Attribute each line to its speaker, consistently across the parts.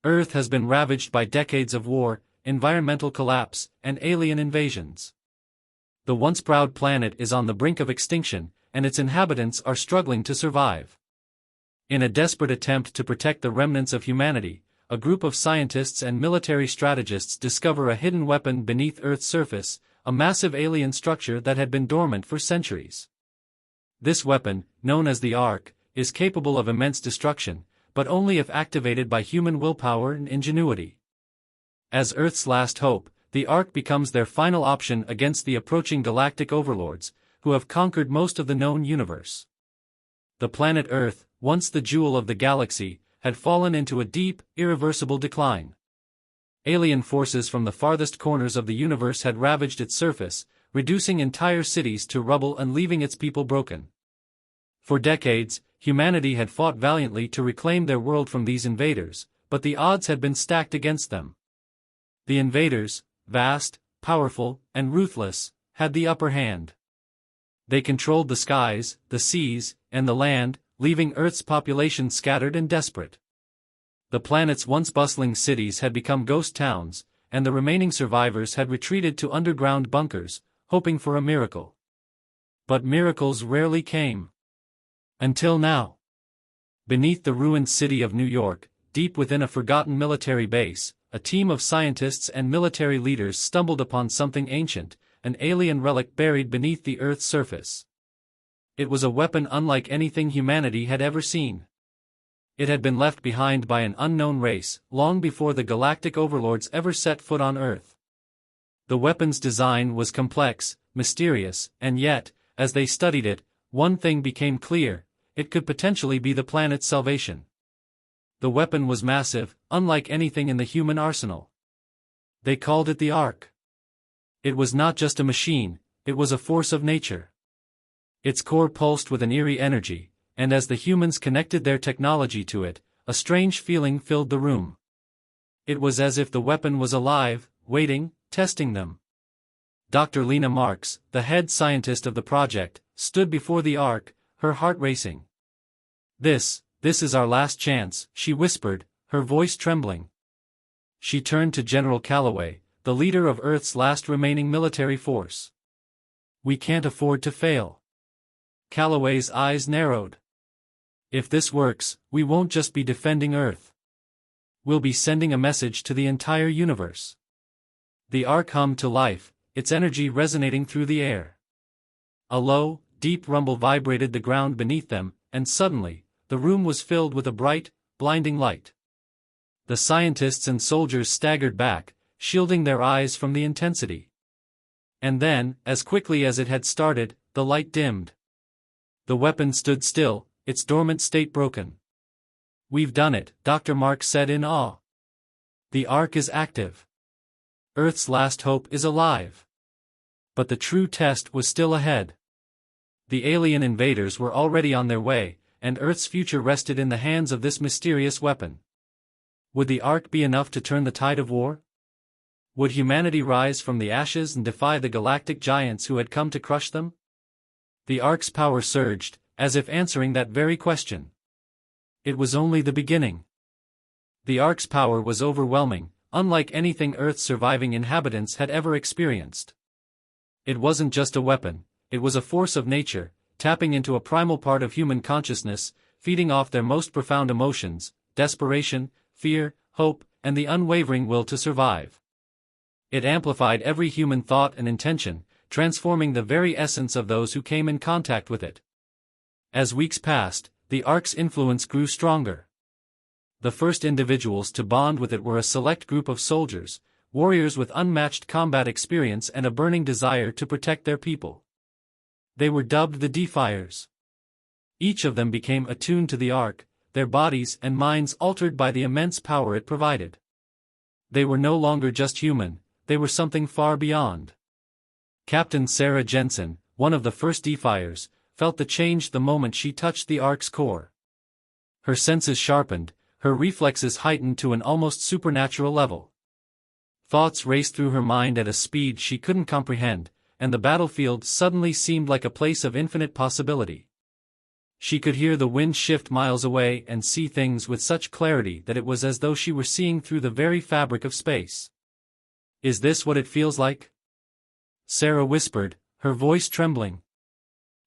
Speaker 1: Earth has been ravaged by decades of war, environmental collapse, and alien invasions. The once proud planet is on the brink of extinction, and its inhabitants are struggling to survive. In a desperate attempt to protect the remnants of humanity, a group of scientists and military strategists discover a hidden weapon beneath Earth's surface, a massive alien structure that had been dormant for centuries. This weapon, known as the Ark, is capable of immense destruction, but only if activated by human willpower and ingenuity. As Earth's last hope, the Ark becomes their final option against the approaching galactic overlords, who have conquered most of the known universe. The planet Earth, once the jewel of the galaxy, had fallen into a deep, irreversible decline. Alien forces from the farthest corners of the universe had ravaged its surface, reducing entire cities to rubble and leaving its people broken. For decades, humanity had fought valiantly to reclaim their world from these invaders, but the odds had been stacked against them. The invaders, vast, powerful, and ruthless, had the upper hand. They controlled the skies, the seas, and the land, leaving Earth's population scattered and desperate. The planet's once bustling cities had become ghost towns, and the remaining survivors had retreated to underground bunkers, hoping for a miracle. But miracles rarely came. Until now. Beneath the ruined city of New York, deep within a forgotten military base, a team of scientists and military leaders stumbled upon something ancient, an alien relic buried beneath the Earth's surface. It was a weapon unlike anything humanity had ever seen. It had been left behind by an unknown race, long before the galactic overlords ever set foot on Earth. The weapon's design was complex, mysterious, and yet, as they studied it, one thing became clear: it could potentially be the planet's salvation. The weapon was massive, unlike anything in the human arsenal. They called it the Ark. It was not just a machine, it was a force of nature. Its core pulsed with an eerie energy, and as the humans connected their technology to it, a strange feeling filled the room. It was as if the weapon was alive, waiting, testing them. Dr. Lena Marks, the head scientist of the project, stood before the Ark, her heart racing. This is our last chance," she whispered, her voice trembling. She turned to General Calloway, the leader of Earth's last remaining military force. "We can't afford to fail." Calloway's eyes narrowed. "If this works, we won't just be defending Earth. We'll be sending a message to the entire universe." The Ark hummed to life, its energy resonating through the air. A low, deep rumble vibrated the ground beneath them, and suddenly, the room was filled with a bright, blinding light. The scientists and soldiers staggered back, shielding their eyes from the intensity. And then, as quickly as it had started, the light dimmed. The weapon stood still, its dormant state broken. "We've done it," Dr. Mark said in awe. "The Ark is active. Earth's last hope is alive." But the true test was still ahead. The alien invaders were already on their way, and Earth's future rested in the hands of this mysterious weapon. Would the Ark be enough to turn the tide of war? Would humanity rise from the ashes and defy the galactic giants who had come to crush them? The Ark's power surged, as if answering that very question. It was only the beginning. The Ark's power was overwhelming, unlike anything Earth's surviving inhabitants had ever experienced. It wasn't just a weapon, it was a force of nature, tapping into a primal part of human consciousness, feeding off their most profound emotions: desperation, fear, hope, and the unwavering will to survive. It amplified every human thought and intention, transforming the very essence of those who came in contact with it. As weeks passed, the Ark's influence grew stronger. The first individuals to bond with it were a select group of soldiers, warriors with unmatched combat experience and a burning desire to protect their people. They were dubbed the Defiers. Each of them became attuned to the Ark, their bodies and minds altered by the immense power it provided. They were no longer just human, they were something far beyond. Captain Sarah Jensen, one of the first Defiers, felt the change the moment she touched the Ark's core. Her senses sharpened, her reflexes heightened to an almost supernatural level. Thoughts raced through her mind at a speed she couldn't comprehend, and the battlefield suddenly seemed like a place of infinite possibility. She could hear the wind shift miles away and see things with such clarity that it was as though she were seeing through the very fabric of space. "Is this what it feels like?" Sarah whispered, her voice trembling.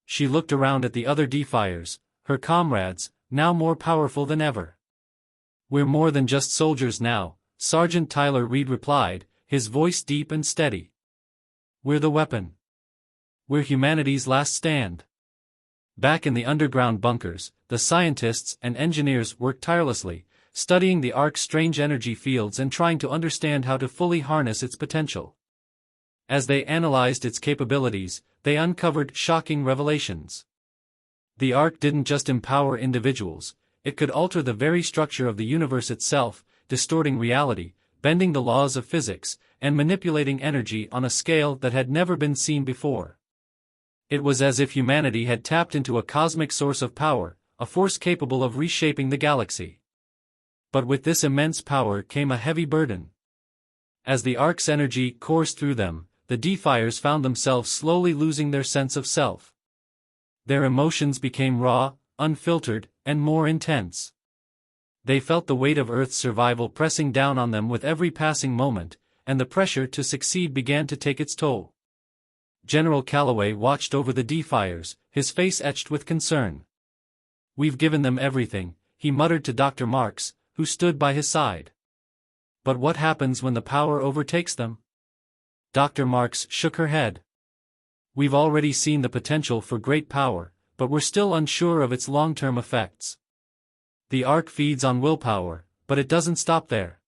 Speaker 1: She looked around at the other Defiers, her comrades, now more powerful than ever. "We're more than just soldiers now," Sergeant Tyler Reed replied, his voice deep and steady. "We're the weapon. We're humanity's last stand." Back in the underground bunkers, the scientists and engineers worked tirelessly, studying the Ark's strange energy fields and trying to understand how to fully harness its potential. As they analyzed its capabilities, they uncovered shocking revelations. The Ark didn't just empower individuals, it could alter the very structure of the universe itself, distorting reality, bending the laws of physics, and manipulating energy on a scale that had never been seen before. It was as if humanity had tapped into a cosmic source of power, a force capable of reshaping the galaxy. But with this immense power came a heavy burden. As the Ark's energy coursed through them, the Defiers found themselves slowly losing their sense of self. Their emotions became raw, unfiltered, and more intense. They felt the weight of Earth's survival pressing down on them with every passing moment, and the pressure to succeed began to take its toll. General Calloway watched over the Defiers, his face etched with concern. "We've given them everything," he muttered to Dr. Marks, who stood by his side. "But what happens when the power overtakes them?" Dr. Marks shook her head. "We've already seen the potential for great power, but we're still unsure of its long-term effects. The Ark feeds on willpower, but it doesn't stop there.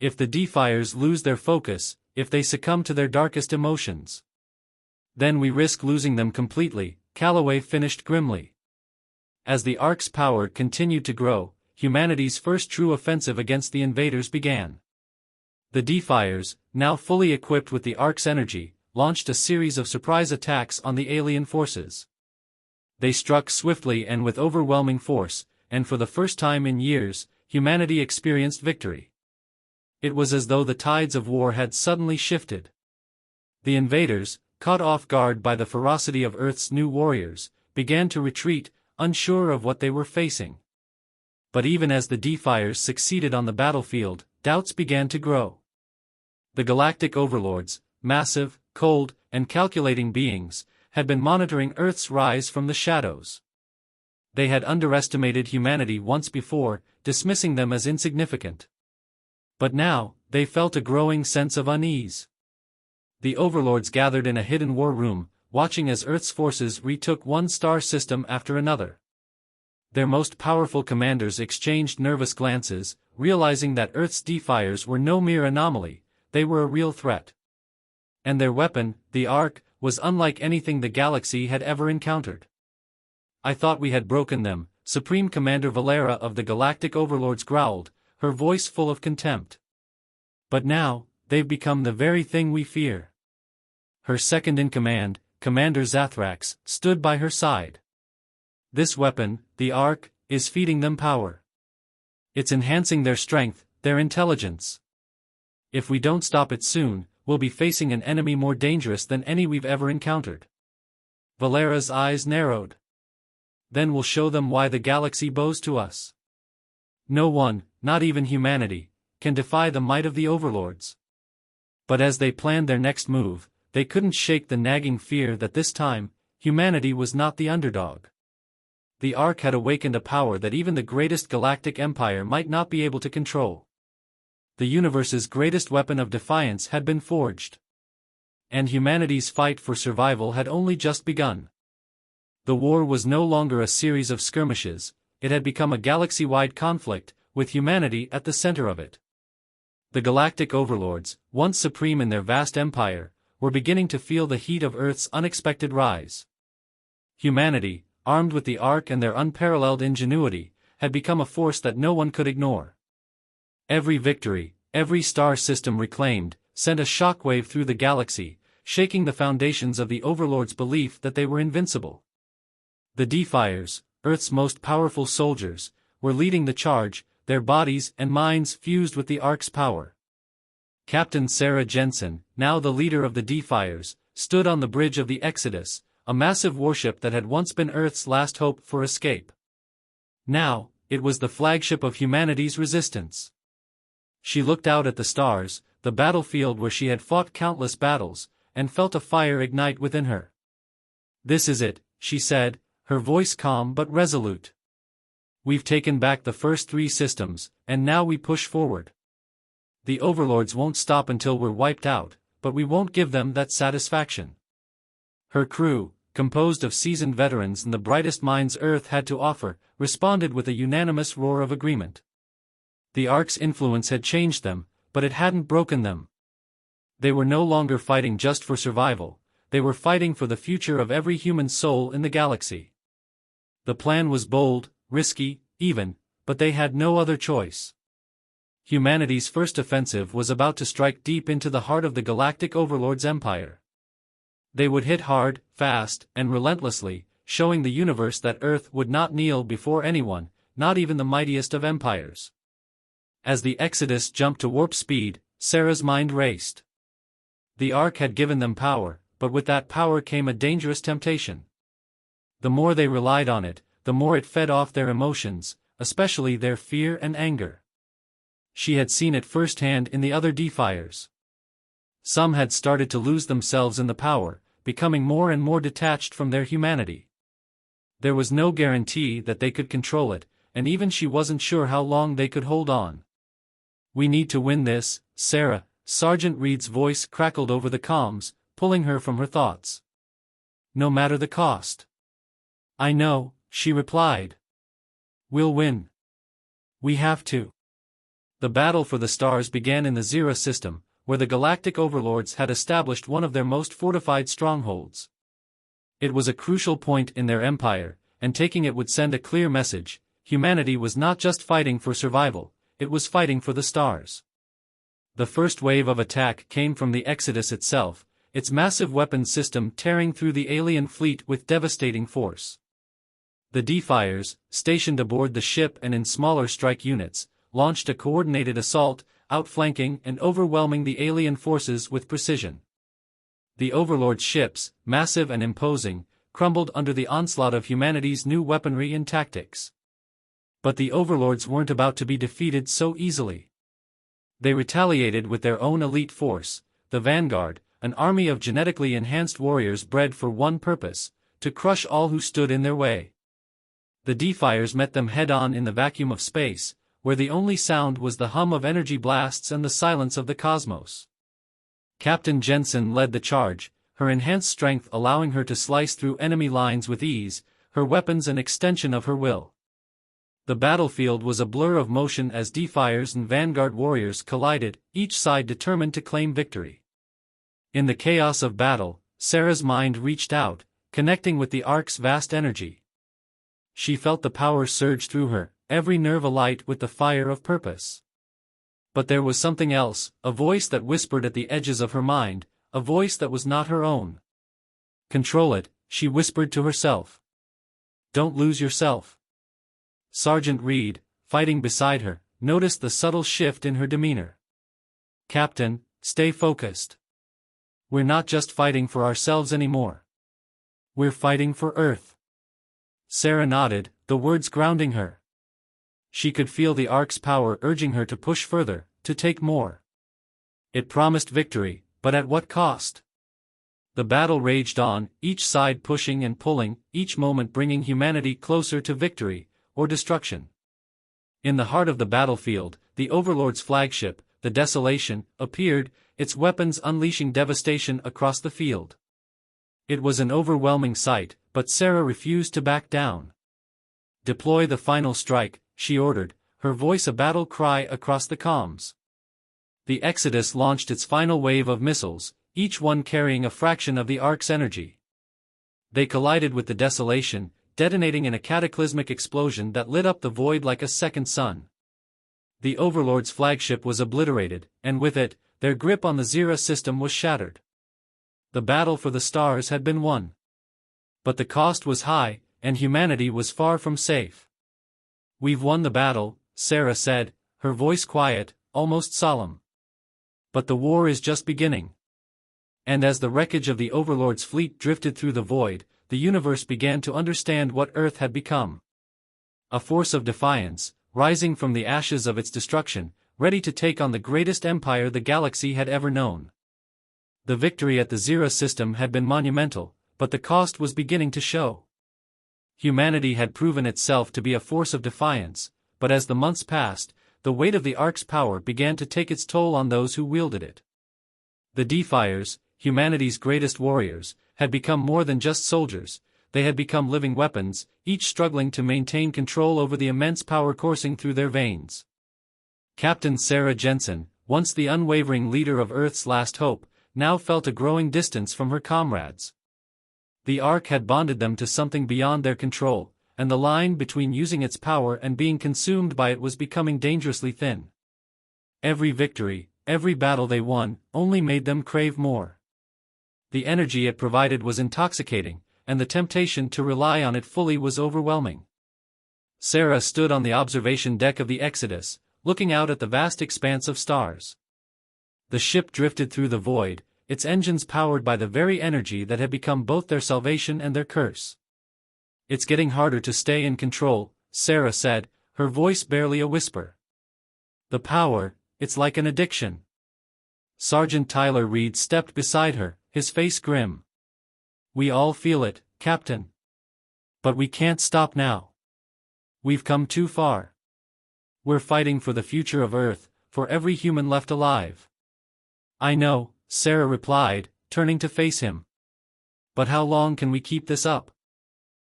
Speaker 1: If the Defiers lose their focus, if they succumb to their darkest emotions, then we risk losing them completely," Calloway finished grimly. As the Ark's power continued to grow, humanity's first true offensive against the invaders began. The Defiers, now fully equipped with the Ark's energy, launched a series of surprise attacks on the alien forces. They struck swiftly and with overwhelming force, and for the first time in years, humanity experienced victory. It was as though the tides of war had suddenly shifted. The invaders, caught off guard by the ferocity of Earth's new warriors, began to retreat, unsure of what they were facing. But even as the Defiers succeeded on the battlefield, doubts began to grow. The galactic overlords, massive, cold, and calculating beings, had been monitoring Earth's rise from the shadows. They had underestimated humanity once before, dismissing them as insignificant. But now, they felt a growing sense of unease. The overlords gathered in a hidden war room, watching as Earth's forces retook one star system after another. Their most powerful commanders exchanged nervous glances, realizing that Earth's Defiers were no mere anomaly, they were a real threat. And their weapon, the Ark, was unlike anything the galaxy had ever encountered. "I thought we had broken them," Supreme Commander Valera of the Galactic Overlords growled, her voice full of contempt. "But now, they've become the very thing we fear." Her second-in-command, Commander Zathrax, stood by her side. "This weapon, the Ark, is feeding them power. It's enhancing their strength, their intelligence. If we don't stop it soon, we'll be facing an enemy more dangerous than any we've ever encountered." Valera's eyes narrowed. "Then we'll show them why the galaxy bows to us. No one, not even humanity, can defy the might of the overlords." But as they planned their next move, they couldn't shake the nagging fear that this time, humanity was not the underdog. The Ark had awakened a power that even the greatest galactic empire might not be able to control. The universe's greatest weapon of defiance had been forged. And humanity's fight for survival had only just begun. The war was no longer a series of skirmishes, it had become a galaxy-wide conflict, with humanity at the center of it. The galactic overlords, once supreme in their vast empire, were beginning to feel the heat of Earth's unexpected rise. Humanity, armed with the Ark and their unparalleled ingenuity, had become a force that no one could ignore. Every victory, every star system reclaimed, sent a shockwave through the galaxy, shaking the foundations of the overlords' belief that they were invincible. The Defiers, Earth's most powerful soldiers, were leading the charge, their bodies and minds fused with the Ark's power. Captain Sarah Jensen, now the leader of the Defiers, stood on the bridge of the Exodus, a massive warship that had once been Earth's last hope for escape. Now, it was the flagship of humanity's resistance. She looked out at the stars, the battlefield where she had fought countless battles, and felt a fire ignite within her. "This is it," she said, her voice calm but resolute. "We've taken back the first 3 systems, and now we push forward. The overlords won't stop until we're wiped out, but we won't give them that satisfaction." Her crew, composed of seasoned veterans and the brightest minds Earth had to offer, responded with a unanimous roar of agreement. The Ark's influence had changed them, but it hadn't broken them. They were no longer fighting just for survival, they were fighting for the future of every human soul in the galaxy. The plan was bold, risky, even, but they had no other choice. Humanity's first offensive was about to strike deep into the heart of the Galactic Overlord's empire. They would hit hard, fast, and relentlessly, showing the universe that Earth would not kneel before anyone, not even the mightiest of empires. As the Exodus jumped to warp speed, Sarah's mind raced. The Ark had given them power, but with that power came a dangerous temptation. The more they relied on it, the more it fed off their emotions, especially their fear and anger. She had seen it firsthand in the other Defiers. Some had started to lose themselves in the power, becoming more and more detached from their humanity. There was no guarantee that they could control it, and even she wasn't sure how long they could hold on. "We need to win this, Sarah," Sergeant Reed's voice crackled over the comms, pulling her from her thoughts. "No matter the cost." "I know," she replied. "We'll win. We have to." The battle for the stars began in the Zera system, where the Galactic Overlords had established one of their most fortified strongholds. It was a crucial point in their empire, and taking it would send a clear message: humanity was not just fighting for survival, it was fighting for the stars. The first wave of attack came from the Exodus itself, its massive weapons system tearing through the alien fleet with devastating force. The Defiers, stationed aboard the ship and in smaller strike units, launched a coordinated assault, outflanking and overwhelming the alien forces with precision. The Overlord's ships, massive and imposing, crumbled under the onslaught of humanity's new weaponry and tactics. But the Overlords weren't about to be defeated so easily. They retaliated with their own elite force, the Vanguard, an army of genetically enhanced warriors bred for one purpose: to crush all who stood in their way. The Defiers met them head-on in the vacuum of space, where the only sound was the hum of energy blasts and the silence of the cosmos. Captain Jensen led the charge, her enhanced strength allowing her to slice through enemy lines with ease, her weapons an extension of her will. The battlefield was a blur of motion as Defiers and Vanguard warriors collided, each side determined to claim victory. In the chaos of battle, Sarah's mind reached out, connecting with the Ark's vast energy. She felt the power surge through her, every nerve alight with the fire of purpose. But there was something else, a voice that whispered at the edges of her mind, a voice that was not her own. "Control it," she whispered to herself. "Don't lose yourself." Sergeant Reed, fighting beside her, noticed the subtle shift in her demeanor. "Captain, stay focused. We're not just fighting for ourselves anymore. We're fighting for Earth." Sarah nodded, the words grounding her. She could feel the Ark's power urging her to push further, to take more. It promised victory, but at what cost? The battle raged on, each side pushing and pulling, each moment bringing humanity closer to victory or destruction. In the heart of the battlefield, the Overlord's flagship, the Desolation, appeared, its weapons unleashing devastation across the field. It was an overwhelming sight, but Sarah refused to back down. "Deploy the final strike," she ordered, her voice a battle cry across the comms. The Exodus launched its final wave of missiles, each one carrying a fraction of the Ark's energy. They collided with the Desolation, detonating in a cataclysmic explosion that lit up the void like a second sun. The Overlord's flagship was obliterated, and with it, their grip on the Zera system was shattered. The battle for the stars had been won. But the cost was high, and humanity was far from safe. "We've won the battle," Sarah said, her voice quiet, almost solemn. "But the war is just beginning. And as the wreckage of the Overlord's fleet drifted through the void, the universe began to understand what Earth had become. A force of defiance, rising from the ashes of its destruction, ready to take on the greatest empire the galaxy had ever known. The victory at the Zera system had been monumental, but the cost was beginning to show. Humanity had proven itself to be a force of defiance, but as the months passed, the weight of the Ark's power began to take its toll on those who wielded it. The Defiers, humanity's greatest warriors, had become more than just soldiers. They had become living weapons, each struggling to maintain control over the immense power coursing through their veins. Captain Sarah Jensen, once the unwavering leader of Earth's last hope, now felt a growing distance from her comrades. The Ark had bonded them to something beyond their control, and the line between using its power and being consumed by it was becoming dangerously thin. Every victory, every battle they won, only made them crave more. The energy it provided was intoxicating, and the temptation to rely on it fully was overwhelming. Sarah stood on the observation deck of the Exodus, looking out at the vast expanse of stars. The ship drifted through the void, its engines powered by the very energy that had become both their salvation and their curse. "It's getting harder to stay in control," Sarah said, her voice barely a whisper. "The power, it's like an addiction." Sergeant Tyler Reed stepped beside her, his face grim. "We all feel it, Captain. But we can't stop now. We've come too far. We're fighting for the future of Earth, for every human left alive." "I know," Sarah replied, turning to face him. "But how long can we keep this up?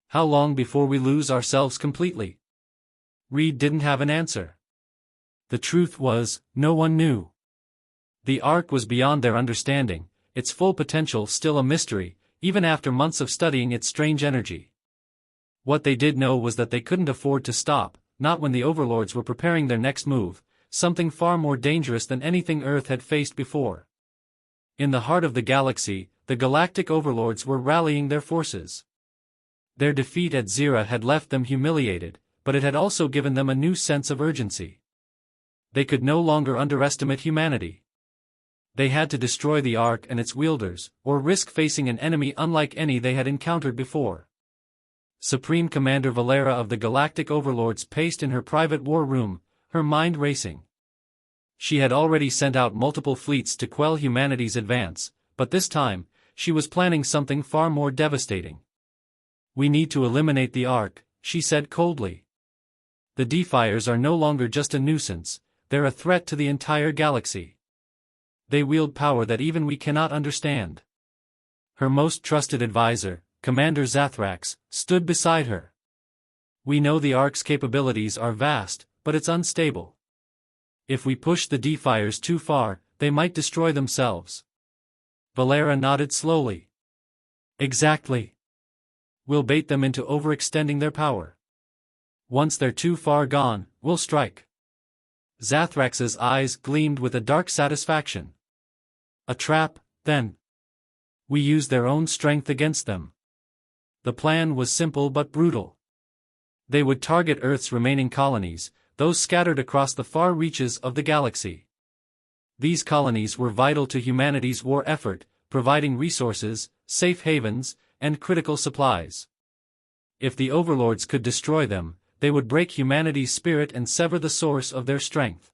Speaker 1: How long before we lose ourselves completely?" Reed didn't have an answer. The truth was, no one knew. The Ark was beyond their understanding, its full potential still a mystery, even after months of studying its strange energy. What they did know was that they couldn't afford to stop, not when the Overlords were preparing their next move, something far more dangerous than anything Earth had faced before. In the heart of the galaxy, the Galactic Overlords were rallying their forces. Their defeat at Zera had left them humiliated, but it had also given them a new sense of urgency. They could no longer underestimate humanity. They had to destroy the Ark and its wielders, or risk facing an enemy unlike any they had encountered before. Supreme Commander Valera of the Galactic Overlords paced in her private war room, her mind racing. She had already sent out multiple fleets to quell humanity's advance, but this time, she was planning something far more devastating. "We need to eliminate the Ark," she said coldly. "The Defiers are no longer just a nuisance, they're a threat to the entire galaxy. They wield power that even we cannot understand." Her most trusted advisor, Commander Zathrax, stood beside her. "We know the Ark's capabilities are vast, but it's unstable. If we push the Defiers too far, they might destroy themselves." Valera nodded slowly. "Exactly. We'll bait them into overextending their power. Once they're too far gone, we'll strike." Zathrax's eyes gleamed with a dark satisfaction. "A trap, then. We use their own strength against them." The plan was simple but brutal. They would target Earth's remaining colonies, those scattered across the far reaches of the galaxy. These colonies were vital to humanity's war effort, providing resources, safe havens, and critical supplies. If the Overlords could destroy them, they would break humanity's spirit and sever the source of their strength.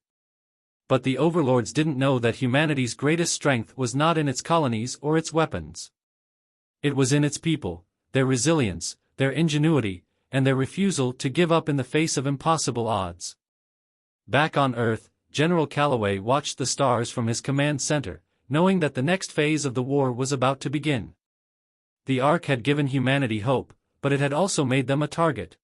Speaker 1: But the Overlords didn't know that humanity's greatest strength was not in its colonies or its weapons. It was in its people, their resilience, their ingenuity, and their refusal to give up in the face of impossible odds. Back on Earth, General Calloway watched the stars from his command center, knowing that the next phase of the war was about to begin. The Ark had given humanity hope, but it had also made them a target.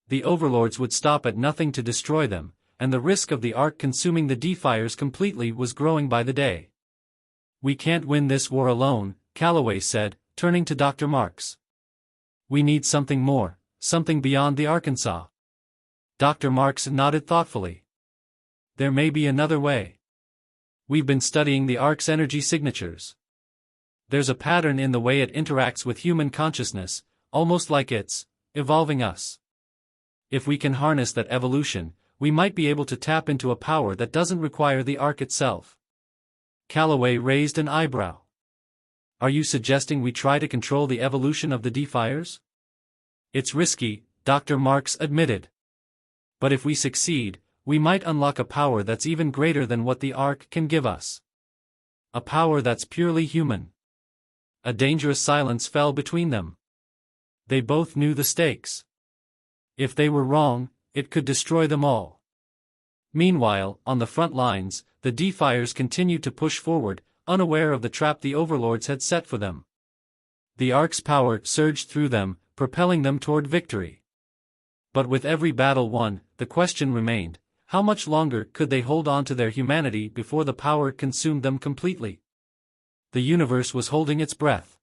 Speaker 1: The Overlords would stop at nothing to destroy them, and the risk of the Ark consuming the Defiers completely was growing by the day. "We can't win this war alone," Calloway said, turning to Dr. Marks. "We need something more, something beyond the Arkansas." Dr. Marks nodded thoughtfully. "There may be another way. We've been studying the Ark's energy signatures. There's a pattern in the way it interacts with human consciousness, almost like it's evolving us. If we can harness that evolution, we might be able to tap into a power that doesn't require the Ark itself." Calloway raised an eyebrow. Are you suggesting we try to control the evolution of the Defiers? It's risky, Dr. Marks admitted. But if we succeed, we might unlock a power that's even greater than what the Ark can give us. A power that's purely human. A dangerous silence fell between them. They both knew the stakes. If they were wrong, it could destroy them all. Meanwhile, on the front lines, the Defiers continued to push forward, unaware of the trap the overlords had set for them. The Ark's power surged through them, propelling them toward victory. But with every battle won, the question remained, how much longer could they hold on to their humanity before the power consumed them completely? The universe was holding its breath.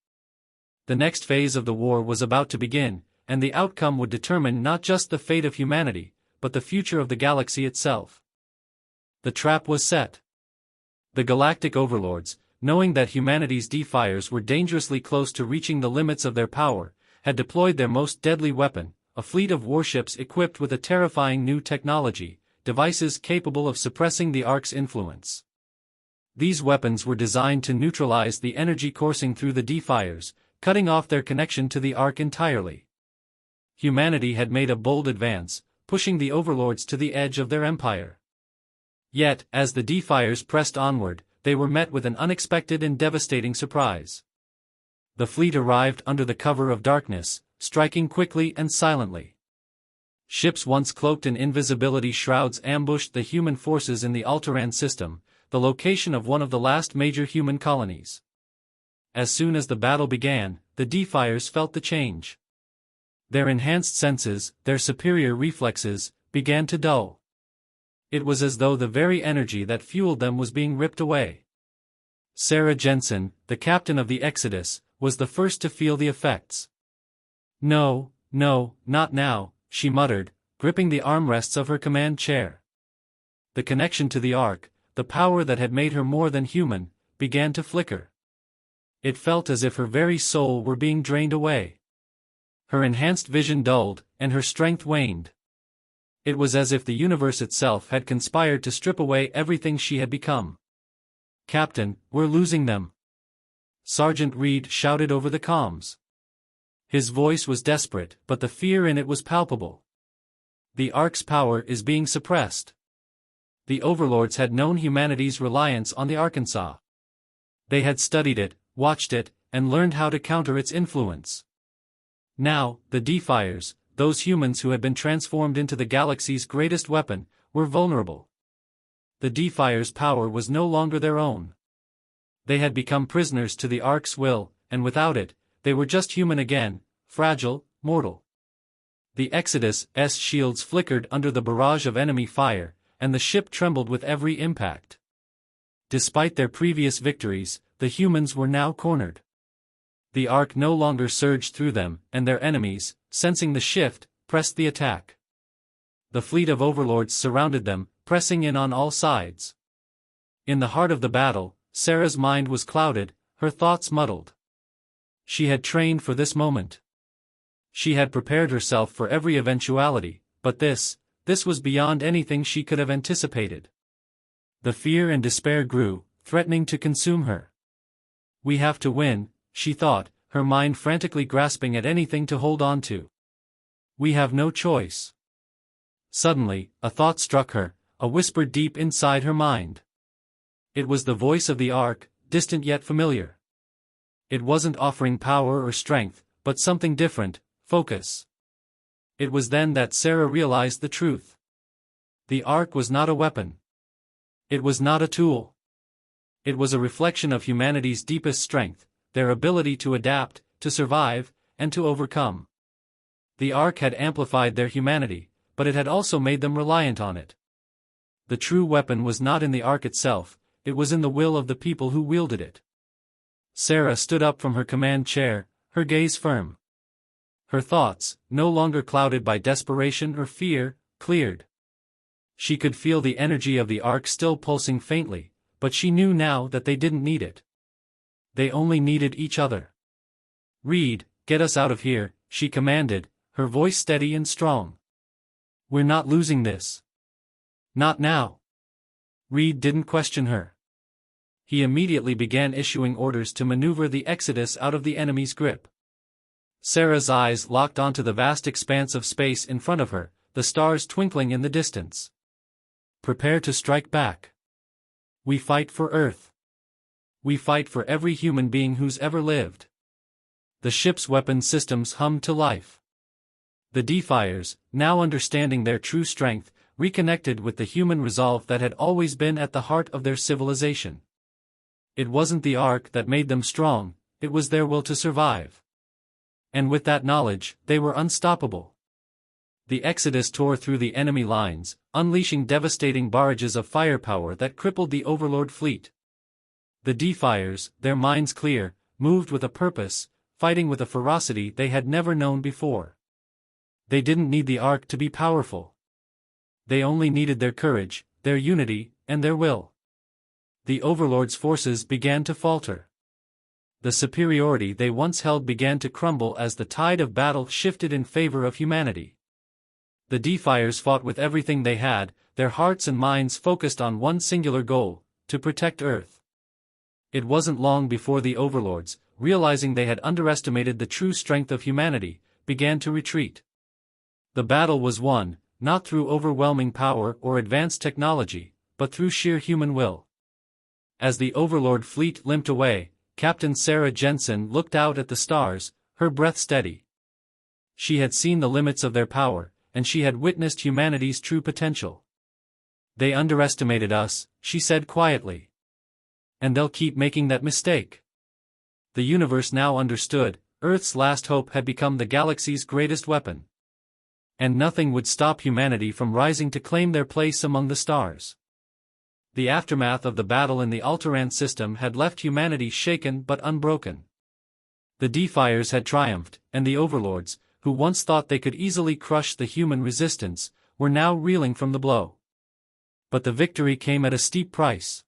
Speaker 1: The next phase of the war was about to begin, and the outcome would determine not just the fate of humanity, but the future of the galaxy itself. The trap was set. The galactic overlords, knowing that humanity's Defiers were dangerously close to reaching the limits of their power, had deployed their most deadly weapon, a fleet of warships equipped with a terrifying new technology, devices capable of suppressing the Ark's influence. These weapons were designed to neutralize the energy coursing through the Defiers, cutting off their connection to the Ark entirely. Humanity had made a bold advance, pushing the overlords to the edge of their empire. Yet, as the Defiers pressed onward, they were met with an unexpected and devastating surprise. The fleet arrived under the cover of darkness, striking quickly and silently. Ships once cloaked in invisibility shrouds ambushed the human forces in the Altaran system, the location of one of the last major human colonies. As soon as the battle began, the Defiers felt the change. Their enhanced senses, their superior reflexes, began to dull. It was as though the very energy that fueled them was being ripped away. Sarah Jensen, the captain of the Exodus, was the first to feel the effects. No, not now, she muttered, gripping the armrests of her command chair. The connection to the Ark, the power that had made her more than human, began to flicker. It felt as if her very soul were being drained away. Her enhanced vision dulled, and her strength waned. It was as if the universe itself had conspired to strip away everything she had become. "Captain, we're losing them," Sergeant Reed shouted over the comms. His voice was desperate, but the fear in it was palpable. The Ark's power is being suppressed. The overlords had known humanity's reliance on the Arkansas. They had studied it, watched it, and learned how to counter its influence. Now, the Defiers, those humans who had been transformed into the galaxy's greatest weapon, were vulnerable. The Defiers' power was no longer their own. They had become prisoners to the Ark's will, and without it, they were just human again, fragile, mortal. The Exodus's shields flickered under the barrage of enemy fire, and the ship trembled with every impact. Despite their previous victories, the humans were now cornered. The Ark no longer surged through them, and their enemies, sensing the shift, pressed the attack. The fleet of overlords surrounded them, pressing in on all sides. In the heart of the battle, Sarah's mind was clouded, her thoughts muddled. She had trained for this moment. She had prepared herself for every eventuality, but this was beyond anything she could have anticipated. The fear and despair grew, threatening to consume her. "We have to win," she thought, her mind frantically grasping at anything to hold on to. "We have no choice." Suddenly, a thought struck her, a whisper deep inside her mind. It was the voice of the Ark, distant yet familiar. It wasn't offering power or strength, but something different, focus. It was then that Sarah realized the truth. The Ark was not a weapon. It was not a tool. It was a reflection of humanity's deepest strength, their ability to adapt, to survive, and to overcome. The Ark had amplified their humanity, but it had also made them reliant on it. The true weapon was not in the Ark itself, it was in the will of the people who wielded it. Sarah stood up from her command chair, her gaze firm. Her thoughts, no longer clouded by desperation or fear, cleared. She could feel the energy of the Ark still pulsing faintly, but she knew now that they didn't need it. They only needed each other. "Reed, get us out of here," she commanded, her voice steady and strong. "We're not losing this." "Not now." Reed didn't question her. He immediately began issuing orders to maneuver the Exodus out of the enemy's grip. Sarah's eyes locked onto the vast expanse of space in front of her, the stars twinkling in the distance. Prepare to strike back. We fight for Earth. We fight for every human being who's ever lived. The ship's weapon systems hummed to life. The Defiers, now understanding their true strength, reconnected with the human resolve that had always been at the heart of their civilization. It wasn't the Ark that made them strong, it was their will to survive. And with that knowledge, they were unstoppable. The Exodus tore through the enemy lines, unleashing devastating barrages of firepower that crippled the Overlord fleet. The Defiers, their minds clear, moved with a purpose, fighting with a ferocity they had never known before. They didn't need the Ark to be powerful. They only needed their courage, their unity, and their will. The Overlord's forces began to falter. The superiority they once held began to crumble as the tide of battle shifted in favor of humanity. The Defiers fought with everything they had, their hearts and minds focused on one singular goal: to protect Earth. It wasn't long before the Overlords, realizing they had underestimated the true strength of humanity, began to retreat. The battle was won, not through overwhelming power or advanced technology, but through sheer human will. As the Overlord fleet limped away, Captain Sarah Jensen looked out at the stars, her breath steady. She had seen the limits of their power, and she had witnessed humanity's true potential. They underestimated us, she said quietly. And they'll keep making that mistake. The universe now understood, Earth's last hope had become the galaxy's greatest weapon. And nothing would stop humanity from rising to claim their place among the stars. The aftermath of the battle in the Altaran system had left humanity shaken but unbroken. The Defiers had triumphed, and the Overlords, who once thought they could easily crush the human resistance, were now reeling from the blow. But the victory came at a steep price.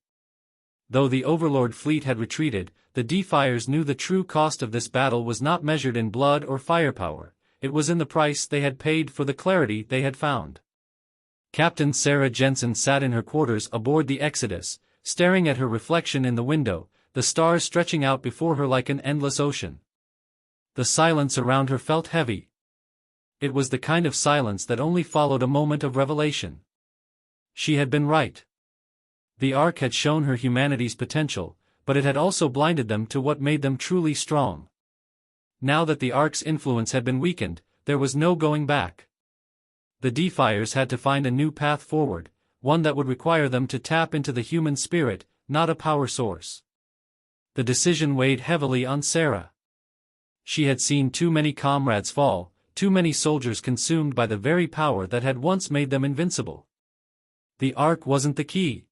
Speaker 1: Though the Overlord fleet had retreated, the Defiers knew the true cost of this battle was not measured in blood or firepower, it was in the price they had paid for the clarity they had found. Captain Sarah Jensen sat in her quarters aboard the Exodus, staring at her reflection in the window, the stars stretching out before her like an endless ocean. The silence around her felt heavy. It was the kind of silence that only followed a moment of revelation. She had been right. The Ark had shown her humanity's potential, but it had also blinded them to what made them truly strong. Now that the Ark's influence had been weakened, there was no going back. The Defiers had to find a new path forward, one that would require them to tap into the human spirit, not a power source. The decision weighed heavily on Sarah. She had seen too many comrades fall, too many soldiers consumed by the very power that had once made them invincible. The Ark wasn't the key.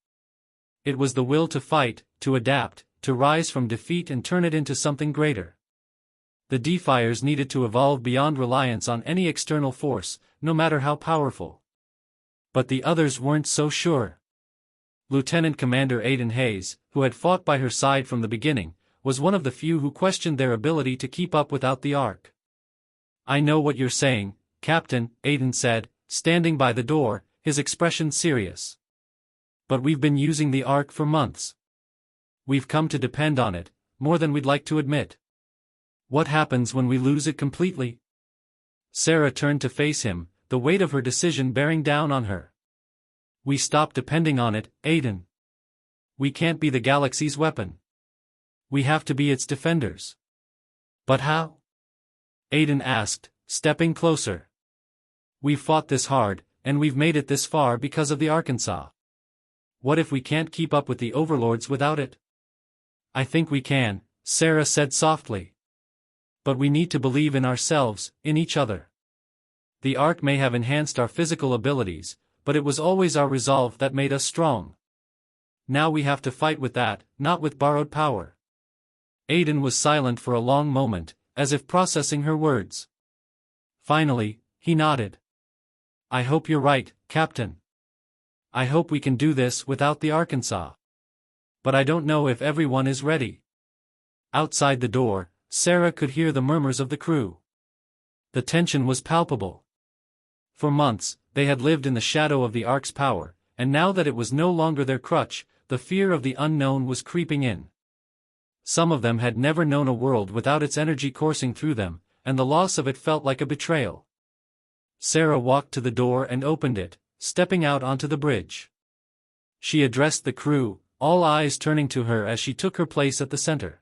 Speaker 1: It was the will to fight, to adapt, to rise from defeat and turn it into something greater. The Defiers needed to evolve beyond reliance on any external force, no matter how powerful. But the others weren't so sure. Lieutenant Commander Aiden Hayes, who had fought by her side from the beginning, was one of the few who questioned their ability to keep up without the Ark. "I know what you're saying, Captain," Aiden said, standing by the door, his expression serious. "But we've been using the Ark for months. We've come to depend on it, more than we'd like to admit. What happens when we lose it completely?" Sarah turned to face him, the weight of her decision bearing down on her. "We stop depending on it, Aiden. We can't be the galaxy's weapon. We have to be its defenders." "But how?" Aiden asked, stepping closer. "We've fought this hard, and we've made it this far because of the Arkansas. What if we can't keep up with the Overlords without it?" "I think we can," Sarah said softly. "But we need to believe in ourselves, in each other. The Ark may have enhanced our physical abilities, but it was always our resolve that made us strong. Now we have to fight with that, not with borrowed power." Aiden was silent for a long moment, as if processing her words. Finally, he nodded. "I hope you're right, Captain. I hope we can do this without the Arkansas. But I don't know if everyone is ready." Outside the door, Sarah could hear the murmurs of the crew. The tension was palpable. For months, they had lived in the shadow of the Ark's power, and now that it was no longer their crutch, the fear of the unknown was creeping in. Some of them had never known a world without its energy coursing through them, and the loss of it felt like a betrayal. Sarah walked to the door and opened it, stepping out onto the bridge. She addressed the crew, all eyes turning to her as she took her place at the center.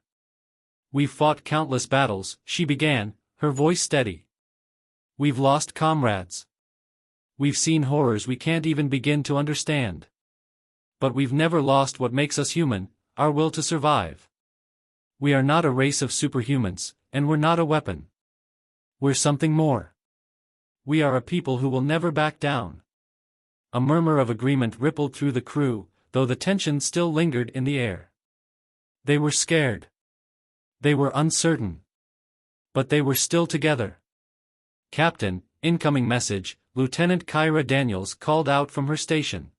Speaker 1: "We've fought countless battles," she began, her voice steady. "We've lost comrades. We've seen horrors we can't even begin to understand. But we've never lost what makes us human, our will to survive. We are not a race of superhumans, and we're not a weapon. We're something more. We are a people who will never back down." A murmur of agreement rippled through the crew, though the tension still lingered in the air. They were scared. They were uncertain. But they were still together. "Captain, incoming message," Lieutenant Kyra Daniels called out from her station.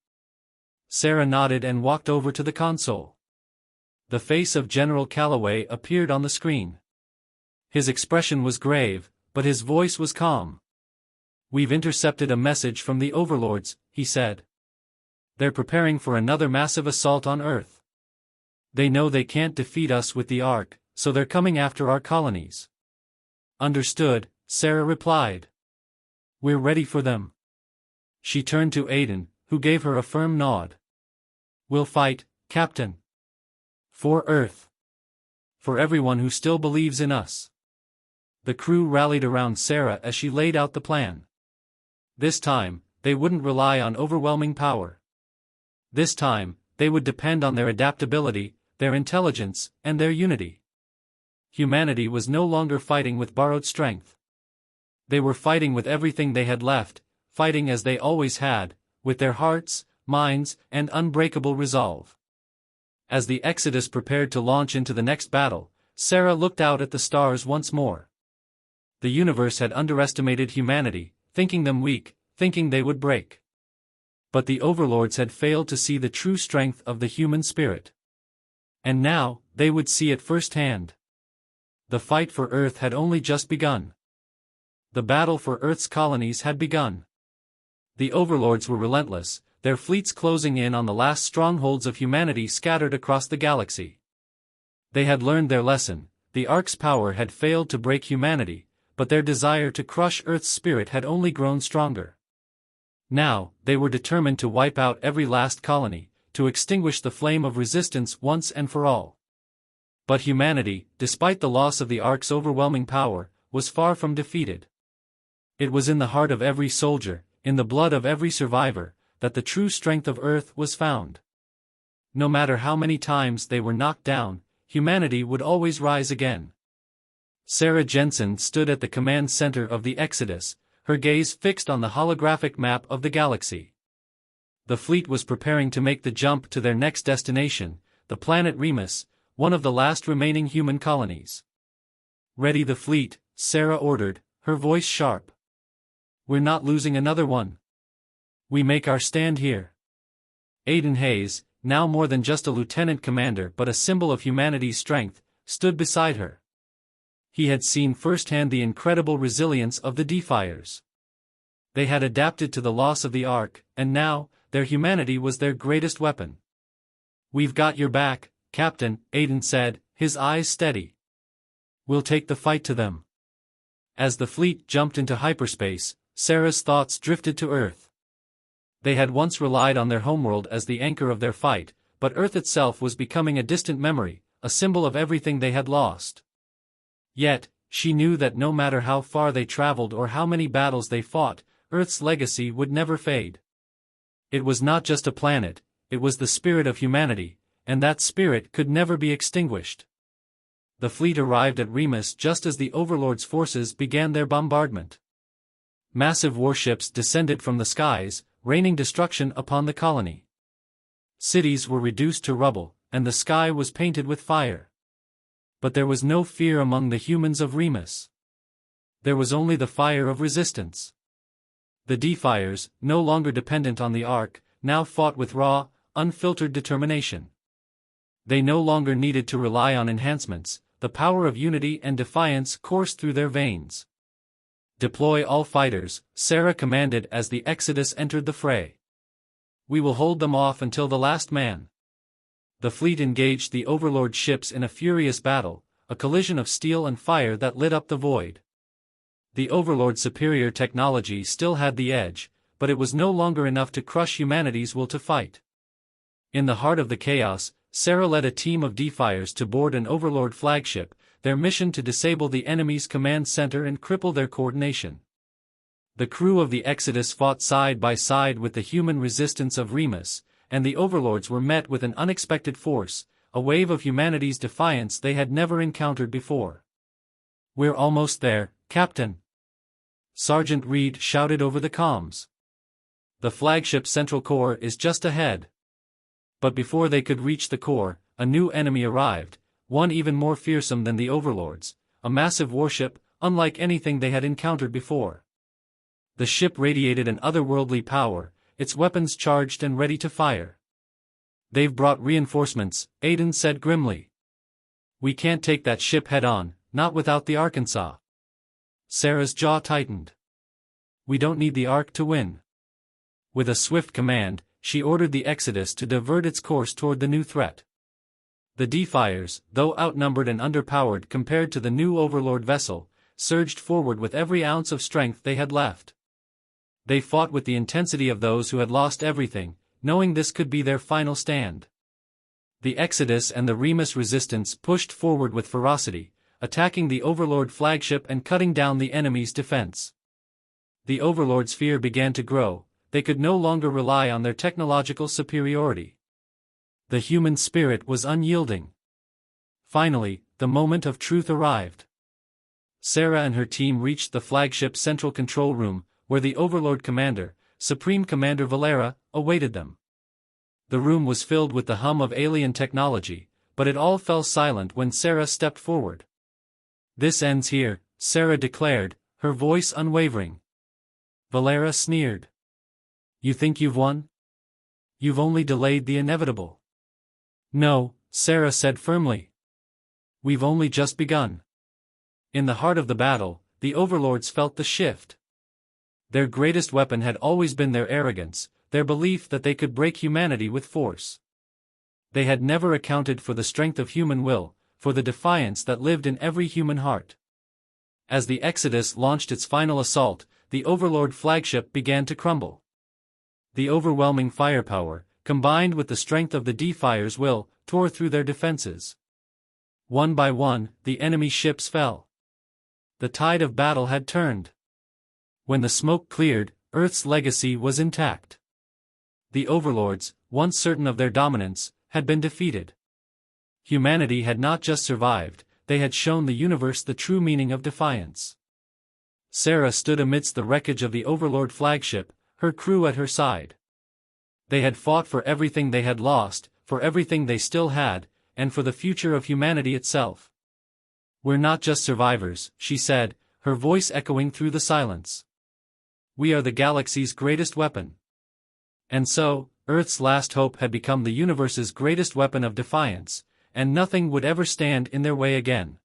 Speaker 1: Sarah nodded and walked over to the console. The face of General Calloway appeared on the screen. His expression was grave, but his voice was calm. "We've intercepted a message from the overlords," he said. "They're preparing for another massive assault on Earth. They know they can't defeat us with the Ark, so they're coming after our colonies." "Understood," Sarah replied. "We're ready for them." She turned to Aiden, who gave her a firm nod. "We'll fight, Captain. For Earth. For everyone who still believes in us." The crew rallied around Sarah as she laid out the plan. This time, they wouldn't rely on overwhelming power. This time, they would depend on their adaptability, their intelligence, and their unity. Humanity was no longer fighting with borrowed strength. They were fighting with everything they had left, fighting as they always had, with their hearts, minds, and unbreakable resolve. As the Exodus prepared to launch into the next battle, Sarah looked out at the stars once more. The universe had underestimated humanity, thinking them weak, thinking they would break. But the overlords had failed to see the true strength of the human spirit. And now, they would see it firsthand. The fight for Earth had only just begun. The battle for Earth's colonies had begun. The overlords were relentless, their fleets closing in on the last strongholds of humanity scattered across the galaxy. They had learned their lesson. The Ark's power had failed to break humanity, but their desire to crush Earth's spirit had only grown stronger. Now, they were determined to wipe out every last colony, to extinguish the flame of resistance once and for all. But humanity, despite the loss of the Ark's overwhelming power, was far from defeated. It was in the heart of every soldier, in the blood of every survivor, that the true strength of Earth was found. No matter how many times they were knocked down, humanity would always rise again. Sarah Jensen stood at the command center of the Exodus, her gaze fixed on the holographic map of the galaxy. The fleet was preparing to make the jump to their next destination, the planet Remus, one of the last remaining human colonies. "Ready the fleet," Sarah ordered, her voice sharp. "We're not losing another one. We make our stand here." Aiden Hayes, now more than just a lieutenant commander but a symbol of humanity's strength, stood beside her. He had seen firsthand the incredible resilience of the Defiers. They had adapted to the loss of the Ark, and now, their humanity was their greatest weapon. "We've got your back, Captain," Aiden said, his eyes steady. "We'll take the fight to them." As the fleet jumped into hyperspace, Sarah's thoughts drifted to Earth. They had once relied on their homeworld as the anchor of their fight, but Earth itself was becoming a distant memory, a symbol of everything they had lost. Yet, she knew that no matter how far they traveled or how many battles they fought, Earth's legacy would never fade. It was not just a planet, it was the spirit of humanity, and that spirit could never be extinguished. The fleet arrived at Remus just as the Overlord's forces began their bombardment. Massive warships descended from the skies, raining destruction upon the colony. Cities were reduced to rubble, and the sky was painted with fire. But there was no fear among the humans of Remus. There was only the fire of resistance. The Defiers, no longer dependent on the Ark, now fought with raw, unfiltered determination. They no longer needed to rely on enhancements, the power of unity and defiance coursed through their veins. "Deploy all fighters," Sarah commanded as the Exodus entered the fray. "We will hold them off until the last man." The fleet engaged the Overlord ships in a furious battle, a collision of steel and fire that lit up the void. The Overlord's superior technology still had the edge, but it was no longer enough to crush humanity's will to fight. In the heart of the chaos, Sarah led a team of Defiers to board an Overlord flagship, their mission to disable the enemy's command center and cripple their coordination. The crew of the Exodus fought side by side with the human resistance of Remus, and the Overlords were met with an unexpected force, a wave of humanity's defiance they had never encountered before. "We're almost there, Captain," Sergeant Reed shouted over the comms. "The flagship's central core is just ahead." But before they could reach the core, a new enemy arrived, one even more fearsome than the Overlords, a massive warship, unlike anything they had encountered before. The ship radiated an otherworldly power, its weapons charged and ready to fire. "They've brought reinforcements," Aiden said grimly. "We can't take that ship head-on, not without the Arkansas." Sarah's jaw tightened. "We don't need the Ark to win." With a swift command, she ordered the Exodus to divert its course toward the new threat. The Defiers, though outnumbered and underpowered compared to the new Overlord vessel, surged forward with every ounce of strength they had left. They fought with the intensity of those who had lost everything, knowing this could be their final stand. The Exodus and the Remus resistance pushed forward with ferocity, attacking the Overlord flagship and cutting down the enemy's defense. The Overlord's fear began to grow. They could no longer rely on their technological superiority. The human spirit was unyielding. Finally, the moment of truth arrived. Sarah and her team reached the flagship's central control room, where the Overlord commander, Supreme Commander Valera, awaited them. The room was filled with the hum of alien technology, but it all fell silent when Sarah stepped forward. "This ends here," Sarah declared, her voice unwavering. Valera sneered. "You think you've won? You've only delayed the inevitable." "No," Sarah said firmly. "We've only just begun." In the heart of the battle, the Overlords felt the shift. Their greatest weapon had always been their arrogance, their belief that they could break humanity with force. They had never accounted for the strength of human will, for the defiance that lived in every human heart. As the Exodus launched its final assault, the Overlord flagship began to crumble. The overwhelming firepower, combined with the strength of the Defiers' will, tore through their defenses. One by one, the enemy ships fell. The tide of battle had turned. When the smoke cleared, Earth's legacy was intact. The Overlords, once certain of their dominance, had been defeated. Humanity had not just survived, they had shown the universe the true meaning of defiance. Sarah stood amidst the wreckage of the Overlord flagship, her crew at her side. They had fought for everything they had lost, for everything they still had, and for the future of humanity itself. "We're not just survivors," she said, her voice echoing through the silence. "We are the galaxy's greatest weapon." And so, Earth's last hope had become the universe's greatest weapon of defiance, and nothing would ever stand in their way again.